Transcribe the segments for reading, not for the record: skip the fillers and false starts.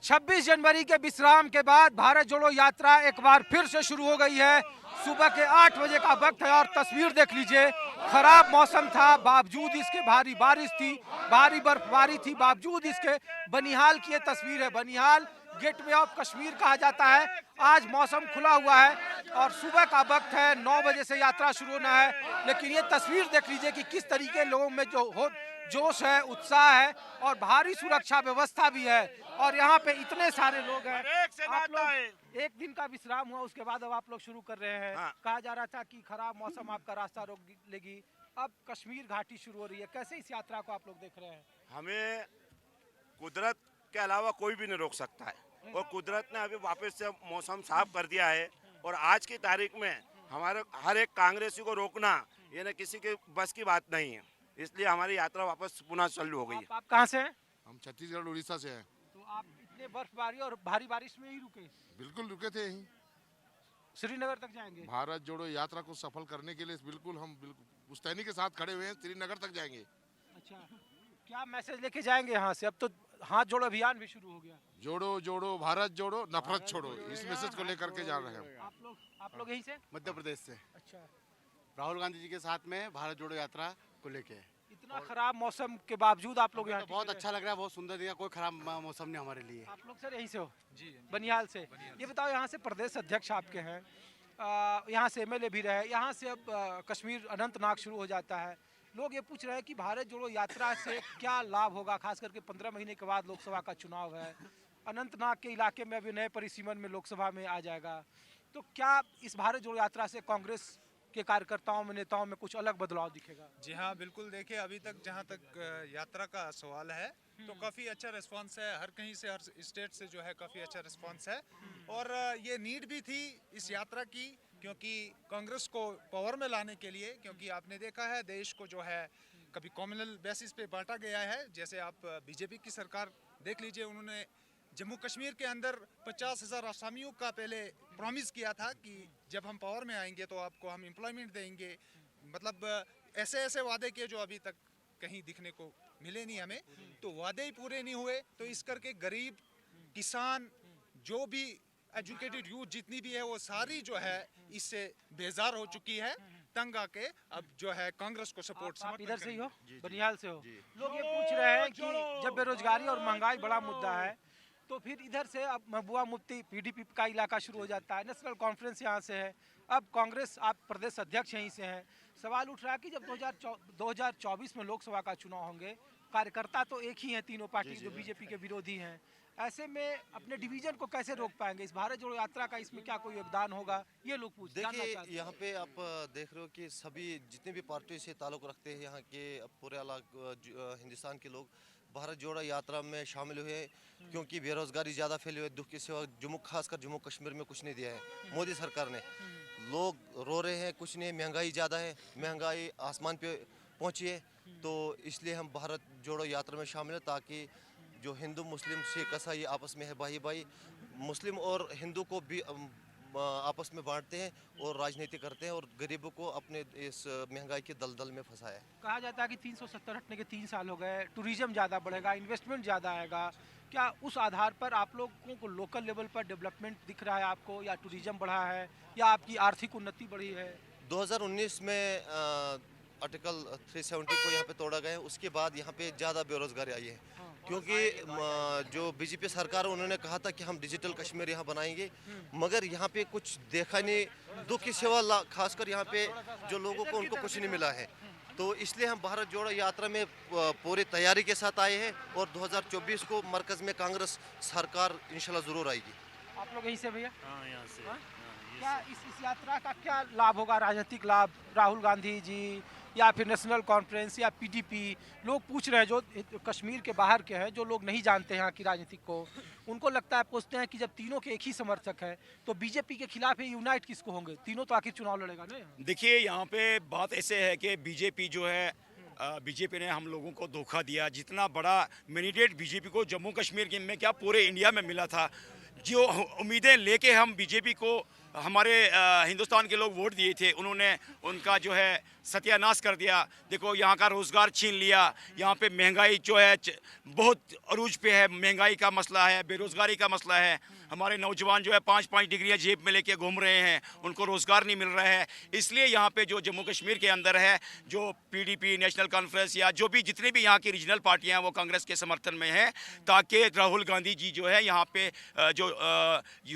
26 जनवरी के विश्राम के बाद भारत जोड़ो यात्रा एक बार फिर से शुरू हो गई है। सुबह के 8 बजे का वक्त है और तस्वीर देख लीजिए। खराब मौसम था, बावजूद इसके भारी बारिश थी, भारी बर्फबारी थी, बावजूद इसके बनिहाल की ये तस्वीर है। बनिहाल गेटवे ऑफ कश्मीर कहा जाता है। आज मौसम खुला हुआ है और सुबह का वक्त है, 9 बजे से यात्रा शुरू होना है। लेकिन ये तस्वीर देख लीजिए कि किस तरीके लोगों में जोश है, उत्साह है और भारी सुरक्षा व्यवस्था भी है। और यहाँ पे इतने सारे लोग हैं। आप लोग एक दिन का विश्राम हुआ, उसके बाद अब आप लोग शुरू कर रहे हैं। कहा जा रहा था कि खराब मौसम आपका रास्ता रोक लेगी, अब कश्मीर घाटी शुरू हो रही है। कैसे इस यात्रा को आप लोग देख रहे हैं? हमें कुदरत के अलावा कोई भी नहीं रोक सकता है और कुदरत ने अभी वापस से मौसम साफ कर दिया है। और आज की तारीख में हमारे हर एक कांग्रेसी को रोकना ये न किसी के बस की बात नहीं है। इसलिए हमारी यात्रा वापस पुनः चालू हो गई है। आप कहाँ से हैं? हम छत्तीसगढ़ उड़ीसा से हैं। तो आप इतने बर्फबारी और भारी बारिश में ही रुके? बिल्कुल रुके थे यहीं। श्रीनगर तक जाएंगे? भारत जोड़ो यात्रा को सफल करने के लिए बिल्कुल हम पुश्तैनी के साथ खड़े हुए हैं। श्रीनगर तक जाएंगे। अच्छा, क्या मैसेज लेके जाएंगे यहाँ से? अब तो हाथ जोड़ो अभियान भी शुरू हो गया। जोड़ो जोड़ो भारत जोड़ो, नफरत छोड़ो, इस मैसेज को लेकर के जा रहे हैं। आप लोग यहीं से? मध्य प्रदेश से। अच्छा, राहुल गांधी जी के साथ में भारत जोड़ो यात्रा को लेके। इतना खराब मौसम के बावजूद आप लोग यहाँ तो बहुत अच्छा लग रहा है, बहुत सुंदर दिया, कोई खराब मौसम नहीं हमारे लिए। आप लोग सर यहीं से हो? जी, बनिहाल से। ये बताओ, यहाँ से प्रदेश अध्यक्ष आपके हैं, यहाँ से एमएलए भी रहे, यहाँ से अब कश्मीर अनंतनाग शुरू हो जाता है। लोग ये पूछ रहे हैं कि भारत जोड़ो यात्रा से क्या लाभ होगा, खास करके 15 महीने के बाद लोकसभा का चुनाव है। अनंतनाग के इलाके में अभी नए परिसीमन में लोकसभा में आ जाएगा। तो क्या इस भारत जोड़ो यात्रा से कांग्रेस के कार्यकर्ताओं में, नेताओं में कुछ अलग बदलाव दिखेगा? जी हाँ, बिल्कुल। देखिए, अभी तक जहाँ तक यात्रा का सवाल है तो काफ़ी अच्छा रिस्पांस है। हर कहीं से, हर स्टेट से जो है काफ़ी अच्छा रिस्पांस है। और ये नीड भी थी इस यात्रा की, क्योंकि कांग्रेस को पावर में लाने के लिए, क्योंकि आपने देखा है देश को जो है कभी कम्युनल बेसिस पे बांटा गया है। जैसे आप बीजेपी की सरकार देख लीजिए, उन्होंने जम्मू कश्मीर के अंदर 50,000 आसामियों का पहले प्रॉमिस किया था कि जब हम पावर में आएंगे तो आपको हम एम्प्लॉयमेंट देंगे। मतलब ऐसे ऐसे वादे किए जो अभी तक कहीं दिखने को मिले नहीं हमें। तो वादे ही पूरे नहीं हुए, तो इस करके गरीब, किसान, जो भी एजुकेटेड यूथ जितनी भी है वो सारी जो है इससे बेजार हो चुकी है, तंग आके अब जो है कांग्रेस को सपोर्ट। आप इधर से ही हो? बनिहाल से हो? लोग ये पूछ रहे हैं कि जब बेरोजगारी और महंगाई बड़ा मुद्दा है तो फिर इधर से अब महबूबा मुफ्ती पीडीपी का इलाका शुरू हो जाता है, नेशनल कॉन्फ्रेंस यहाँ से है, अब कांग्रेस, आप प्रदेश अध्यक्ष यहीं से हैं। सवाल उठ रहा है कि जब 2024 में लोकसभा का चुनाव होंगे, कार्यकर्ता तो एक ही हैं, तीनों पार्टी जो बीजेपी के विरोधी हैं, ऐसे में अपने डिवीजन को कैसे रोक पाएंगे? इस भारत जोड़ो यात्रा का इसमें क्या कोई योगदान होगा, ये लोग पूछ जानना चाहते हैं। देखिए, यहाँ पे आप देख रहे हो कि सभी जितने भी पार्टी से ताल्लुक़ रखते हैं यहाँ के पूरे हिंदुस्तान के लोग भारत जोड़ो यात्रा में शामिल हुए, क्योंकि बेरोजगारी ज़्यादा फैली हुई है। दुख की सिवा खासकर जम्मू कश्मीर में कुछ नहीं दिया है मोदी सरकार ने। लोग रो रहे हैं, कुछ नहीं, महंगाई ज़्यादा है, महंगाई आसमान पे पहुंची है। तो इसलिए हम भारत जोड़ो यात्रा में शामिल हैं, ताकि जो हिंदू, मुस्लिम, सिख, ईसाई आपस में है भाई भाई, मुस्लिम और हिंदू को भी आपस में बांटते हैं और राजनीति करते हैं और गरीबों को अपने इस महंगाई के दलदल में फंसाया है। कहा जाता है कि 370 हटने के 3 साल हो गए, टूरिज्म ज़्यादा बढ़ेगा, इन्वेस्टमेंट ज़्यादा आएगा। क्या उस आधार पर आप लोगों को लोकल लेवल पर डेवलपमेंट दिख रहा है आपको, या टूरिज्म बढ़ा है, या आपकी आर्थिक उन्नति बढ़ी है? 2019 में आर्टिकल 370 को यहाँ पे तोड़ा गया है, उसके बाद यहाँ पे ज़्यादा बेरोजगारी आई है। क्योंकि जो बीजेपी सरकार, उन्होंने कहा था कि हम डिजिटल कश्मीर यहाँ बनाएंगे, मगर यहाँ पे कुछ देखा नहीं। दुख की सिवा खासकर यहाँ पे जो लोगों को, उनको कुछ नहीं मिला है। तो इसलिए हम भारत जोड़ो यात्रा में पूरी तैयारी के साथ आए हैं और 2024 को मरकज़ में कांग्रेस सरकार इंशाल्लाह ज़रूर आएगी। आप लोग यहीं से भैया? हाँ, यहाँ से। क्या इस यात्रा का क्या लाभ होगा, राजनीतिक लाभ? राहुल गांधी जी या फिर नेशनल कॉन्फ्रेंस या पीडीपी? लोग पूछ रहे हैं जो कश्मीर के बाहर के हैं, जो लोग नहीं जानते हैं यहाँ की राजनीति को, उनको लगता है, पूछते हैं कि जब तीनों के एक ही समर्थक हैं तो बीजेपी के खिलाफ ये यूनाइट किसको होंगे? तीनों तो आखिर चुनाव लड़ेगा ना। देखिए, यहाँ पे बात ऐसे है कि बीजेपी जो है, बीजेपी ने हम लोगों को धोखा दिया। जितना बड़ा मैंडेट बीजेपी को जम्मू कश्मीर में क्या पूरे इंडिया में मिला था, जो उम्मीदें लेके हम बीजेपी को हमारे हिंदुस्तान के लोग वोट दिए थे, उन्होंने उनका जो है सत्यानाश कर दिया। देखो यहाँ का रोज़गार छीन लिया, यहाँ पे महंगाई जो है बहुत अरूज पे है, महंगाई का मसला है, बेरोज़गारी का मसला है। हमारे नौजवान जो है 5-5 डिग्रियाँ जेब में लेके घूम रहे हैं, उनको रोज़गार नहीं मिल रहा है। इसलिए यहाँ पे जो जम्मू कश्मीर के अंदर है, जो पीडीपी, नेशनल कॉन्फ्रेंस या जो भी जितनी भी यहाँ की रीजनल पार्टियाँ हैं वो कांग्रेस के समर्थन में हैं, ताकि राहुल गांधी जी जो है यहाँ पे जो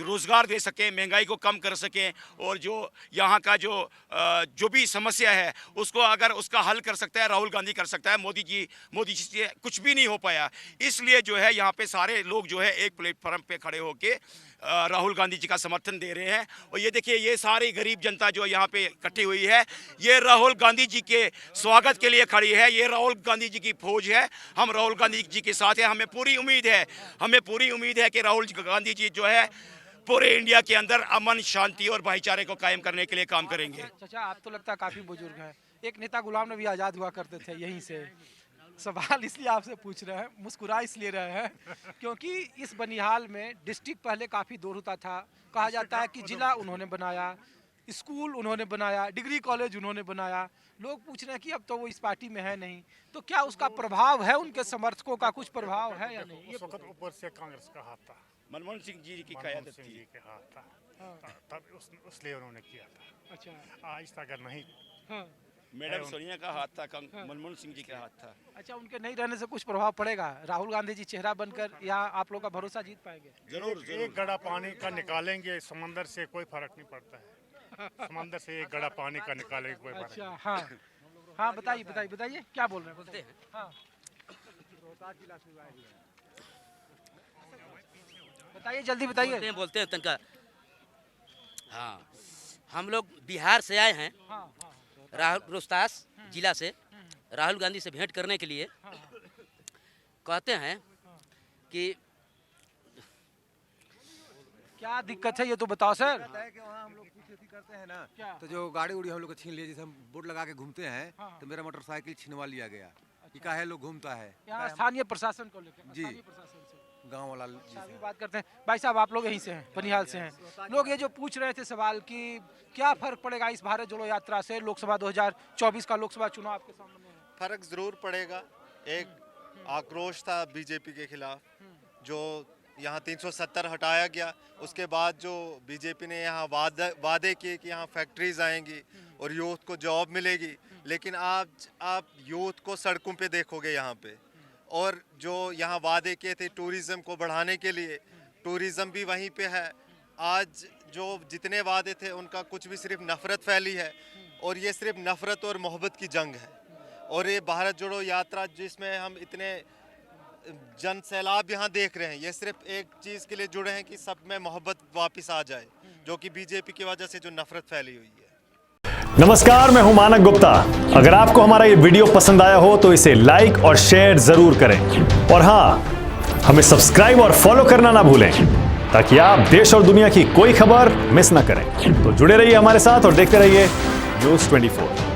रोज़गार दे सकें, महंगाई को कम कर सकें, और जो यहाँ का जो भी समस्या है उसको अगर उसका हल कर सकता है राहुल गांधी कर सकता है। मोदी जी से कुछ भी नहीं हो पाया। इसलिए जो है यहाँ पे सारे लोग जो है एक प्लेटफॉर्म पे खड़े होके राहुल गांधी जी का समर्थन दे रहे हैं। और ये देखिए, ये सारी गरीब जनता जो यहाँ पे इकट्ठी हुई है, ये राहुल गांधी जी के स्वागत के लिए खड़ी है। ये राहुल गांधी जी की फौज है। हम राहुल गांधी जी के साथ हैं। हमें पूरी उम्मीद है कि राहुल गांधी जी जो है पूरे इंडिया के अंदर अमन, शांति और भाईचारे को कायम करने के लिए काम करेंगे। चाचा, आप तो लगता है काफी बुजुर्ग हैं। एक नेता गुलाम नबी आजाद हुआ करते थे यहीं से। सवाल इसलिए आपसे पूछ रहे हैं, मुस्कुरा इसलिए रहे हैं क्योंकि इस बनिहाल में डिस्ट्रिक्ट पहले काफ़ी दूर होता था। कहा जाता है कि जिला उन्होंने बनाया, स्कूल उन्होंने बनाया, डिग्री कॉलेज उन्होंने बनाया। लोग पूछ रहे हैं कि अब तो वो इस पार्टी में है नहीं, तो क्या उसका प्रभाव है, उनके समर्थकों का कुछ प्रभाव है या नहीं? उस वक्त ऊपर से कांग्रेस का हाथ था, मनमोहन सिंह जी की क़यादत थी। जी के हाथ था, तब उसलिए उन्होंने किया था। अच्छा, आज तक अगर नहीं, हाँ, मैडम सोनिया का हाथ था, मनमोहन सिंह जी का हाथ था। अच्छा, उनके नहीं रहने से कुछ प्रभाव पड़ेगा? राहुल गांधी जी चेहरा बनकर यहाँ आप लोग का भरोसा जीत पाएंगे? जरूर। एक गड़ा पानी का निकालेंगे समंदर से, कोई फर्क नहीं पड़ता है। समंदर से एक गड़ा पानी का निकालेंगे, कोई फर्क अच्छा, हाँ हाँ, बताइए क्या बोल रहे हैं? बोलते हैं। हाँ, बताइए, जल्दी बताइए। बोलते हैं तनका। हाँ, हम लोग बिहार से आए हैं, रोहतास जिला से, राहुल गांधी से भेंट करने के लिए। कहते हैं कि क्या दिक्कत है ये तो बताओ सर। कि वहाँ हम लोग कुछ खेती करते हैं ना, तो जो गाड़ी उड़ी हम लोग को छीन लिए। जैसे हम बोर्ड लगा के घूमते हैं, तो मेरा मोटरसाइकिल छिनवा लिया गया। कि काहे लोग घूमता है यहाँ स्थानीय प्रशासन को लेकर? जी, स्थानीय प्रशासन से गाँव वाला जी अभी से। बात करते हैं। भाई साहब, आप लोग यहीं से हैं, बनिहाल से हैं। लोग ये जो पूछ रहे थे सवाल कि क्या फर्क पड़ेगा इस भारत जोड़ो यात्रा से? लोकसभा 2024 का लोकसभा चुनाव आपके सामने है। फर्क ज़रूर पड़ेगा। एक आक्रोश था बीजेपी के खिलाफ, जो यहाँ 370 हटाया गया। उसके बाद जो बीजेपी ने यहाँ वादे किए कि यहाँ फैक्ट्रीज आएंगी और यूथ को जॉब मिलेगी, लेकिन आज आप यूथ को सड़कों पे देखोगे यहाँ पे। और जो यहाँ वादे किए थे टूरिज़्म को बढ़ाने के लिए, टूरिज़्म भी वहीं पे है। आज जो जितने वादे थे उनका कुछ भी, सिर्फ नफ़रत फैली है। और ये सिर्फ नफ़रत और मोहब्बत की जंग है। और ये भारत जोड़ो यात्रा जिसमें हम इतने जन सैलाब यहाँ देख रहे हैं, ये सिर्फ एक चीज़ के लिए जुड़े हैं कि सब में मोहब्बत वापस आ जाए, जो कि बीजेपी की वजह से जो नफ़रत फैली हुई है। नमस्कार, मैं हूं मानक गुप्ता। अगर आपको हमारा ये वीडियो पसंद आया हो तो इसे लाइक और शेयर जरूर करें। और हाँ, हमें सब्सक्राइब और फॉलो करना ना भूलें, ताकि आप देश और दुनिया की कोई खबर मिस ना करें। तो जुड़े रहिए हमारे साथ और देखते रहिए न्यूज़ 24।